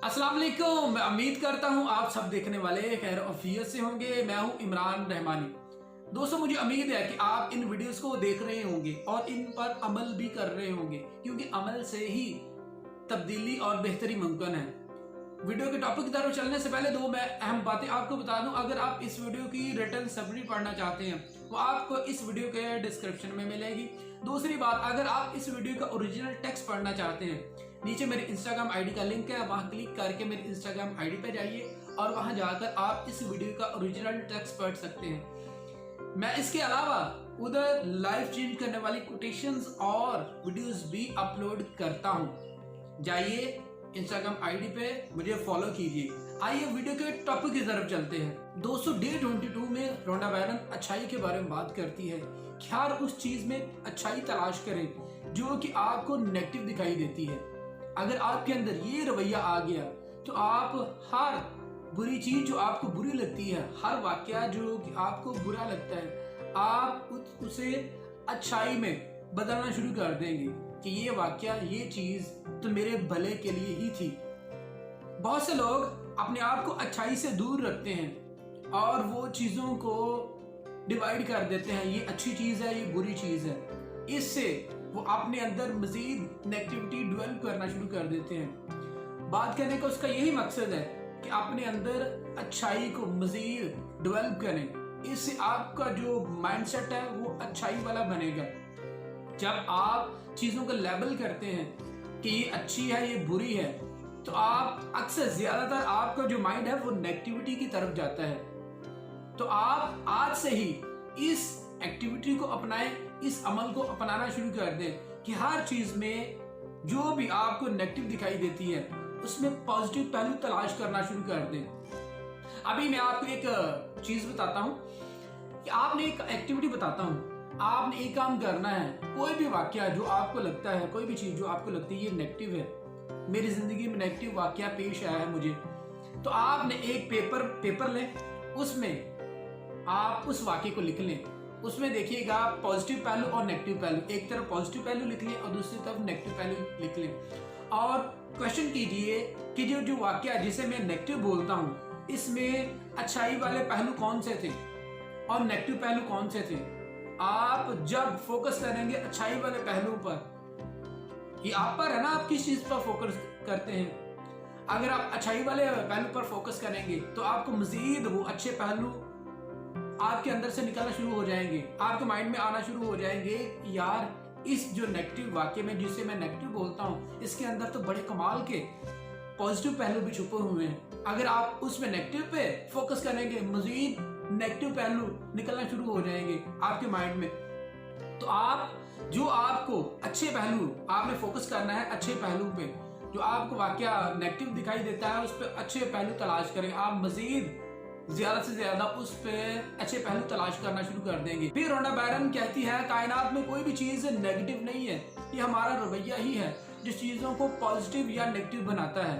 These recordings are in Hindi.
अस्सलाम वालेकुम। मैं उम्मीद करता हूँ आप सब देखने वाले खैर ऑफियत से होंगे। मैं हूँ इमरान रहमानी। दोस्तों, मुझे उम्मीद है कि आप इन वीडियोस को देख रहे होंगे और इन पर अमल भी कर रहे होंगे, क्योंकि अमल से ही तब्दीली और बेहतरी मुमकिन है। वीडियो के टॉपिक की तरफ चलने से पहले दो मैं अहम बातें आपको बता दूं। अगर आप इस वीडियो की रिटन समरी पढ़ना चाहते हैं वो आपको इस वीडियो के डिस्क्रिप्शन में मिलेगी। दूसरी बात, अगर आप इस वीडियो का ओरिजिनल टेक्स्ट पढ़ना चाहते हैं, नीचे मेरे इंस्टाग्राम आईडी का लिंक है, वहां क्लिक करके मेरे इंस्टाग्राम आईडी पे जाइए और वहां जाकर आप इस वीडियो का ओरिजिनल टेक्स्ट पढ़ सकते हैं। मैं इसके अलावा उधर लाइफ चेंज करने वाली कोटेशंस और वीडियोस भी अपलोड करता हूं। जाइए इंस्टाग्राम आईडी पे मुझे फॉलो कीजिए। आइए वीडियो के टॉपिक की तरफ चलते हैं। दोस्तों, डे 22 में रोंडा बैरन अच्छाई के बारे में बात करती है। ख्याल उस चीज में अच्छाई तलाश करें जो कि आपको नेगेटिव दिखाई देती है। अगर आपके अंदर ये रवैया आ गया तो आप हर बुरी चीज जो आपको बुरी लगती है, हर वाकया जो कि आपको बुरा लगता है, आप उसे अच्छाई में बदलना शुरू कर देंगे कि ये वाकया, ये चीज तो मेरे भले के लिए ही थी। बहुत से लोग अपने आप को अच्छाई से दूर रखते हैं और वो चीजों को डिवाइड कर देते हैं, ये अच्छी चीज है, ये बुरी चीज है। इससे वो अपने अंदर मजीद नेगेटिविटी डेवलप करना शुरू कर देते हैं। बात करने का उसका यही मकसद है कि अपने अंदर अच्छाई को मजीद डेवलप करें। इससे आपका जो माइंडसेट है वो अच्छाई वाला बनेगा। जब आप चीजों को लेबल करते हैं कि ये अच्छी है, ये बुरी है, तो आप अक्सर ज्यादातर आपका जो माइंड है वो नेगेटिविटी की तरफ जाता है। तो आप आज से ही इस एक्टिविटी को अपनाएं, इस अमल को अपनाना शुरू कर दें कि हर चीज में जो भी आपको नेगेटिव दिखाई देती है उसमें पॉजिटिव पहलू तलाश करना शुरू कर दें। अभी मैं आपको एक चीज बताता हूं कि आपने एक एक्टिविटी बताता हूं, आपने एक काम करना है। कोई भी वाकया जो आपको लगता है, कोई भी चीज जो आपको लगती है ये नेगेटिव है, मेरी जिंदगी में नेगेटिव वाकया पेश आया है मुझे, तो आपने एक पेपर लें, उसमें आप उस वाकये को लिख लें। उसमें देखिएगा पॉजिटिव पहलू और नेगेटिव पहलू, एक तरफ पॉजिटिव पहलू लिख लें और दूसरी तरफ नेगेटिव पहलू लिख लें और क्वेश्चन कीजिए कि जो वाकया जिसे मैं नेगेटिव बोलता हूं, इसमें अच्छाई वाले पहलू कौन से थे और नेगेटिव पहलू कौन से थे। आप जब फोकस करेंगे अच्छाई वाले पहलू पर, ये आप पर है ना, आप किस चीज पर फोकस करते हैं। अगर आप अच्छाई वाले पहलू पर फोकस करेंगे तो आपको मजीद वो अच्छे पहलू आपके अंदर से निकलना शुरू हो जाएंगे, आपके माइंड में आना शुरू हो जाएंगे। यार, इस जो नेगेटिव वाक्य में जिसे मैं नेगेटिव बोलता हूँ, इसके अंदर तो बड़े कमाल के पॉजिटिव पहलू भी छुपे हुए हैं। अगर आप उसमें नेगेटिव पे फोकस करेंगे, मजीद नेगेटिव पहलू निकलना शुरू हो जाएंगे आपके माइंड में। तो आप जो आपको अच्छे पहलू आपने फोकस करना है, अच्छे पहलू पे, जो आपको वाकया नेगेटिव दिखाई देता है उस पर अच्छे पहलू तलाश करें। आप मजीद ज्यादा से ज्यादा उस पे अच्छे पहलू तलाश करना शुरू कर देंगे। फिर रोंडा बैरन कहती है कायनात में कोई भी चीज नेगेटिव नहीं है, ये हमारा रवैया ही है जो चीजों को पॉजिटिव या नेगेटिव बनाता है।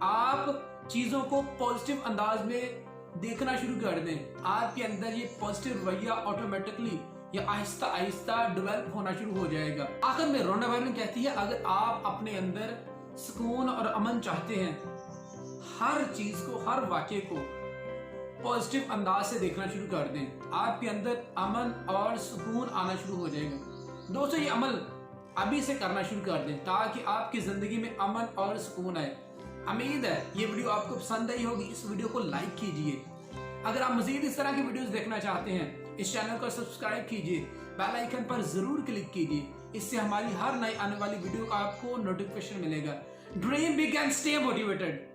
आप चीजों को पॉजिटिव अंदाज में देखना शुरू कर दें, आपके अंदर ये पॉजिटिव रवैया ऑटोमेटिकली या आहिस्ता आहिस्ता डेवलप होना शुरू हो जाएगा। आखिर में रोंडा बैरन कहती है अगर आप अपने अंदर सुकून और अमन चाहते हैं, हर चीज को, हर वाक्य को पॉजिटिव अंदाज से देखना शुरू कर दें, आपके अंदर अमन और सुकून आना शुरू हो जाएगा। दोस्तों, ये अमल अभी से करना शुरू कर दें ताकि आपकी जिंदगी में अमन और सुकून आए। उम्मीद है ये वीडियो आपको पसंद आई होगी। इस वीडियो को लाइक कीजिए। अगर आप मजीद इस तरह की वीडियोस देखना चाहते हैं, इस चैनल को सब्सक्राइब कीजिए, बेल आइकन पर जरूर क्लिक कीजिए। इससे हमारी हर नई आने वाली वीडियो का आपको नोटिफिकेशन मिलेगा। Dream big and stay motivated.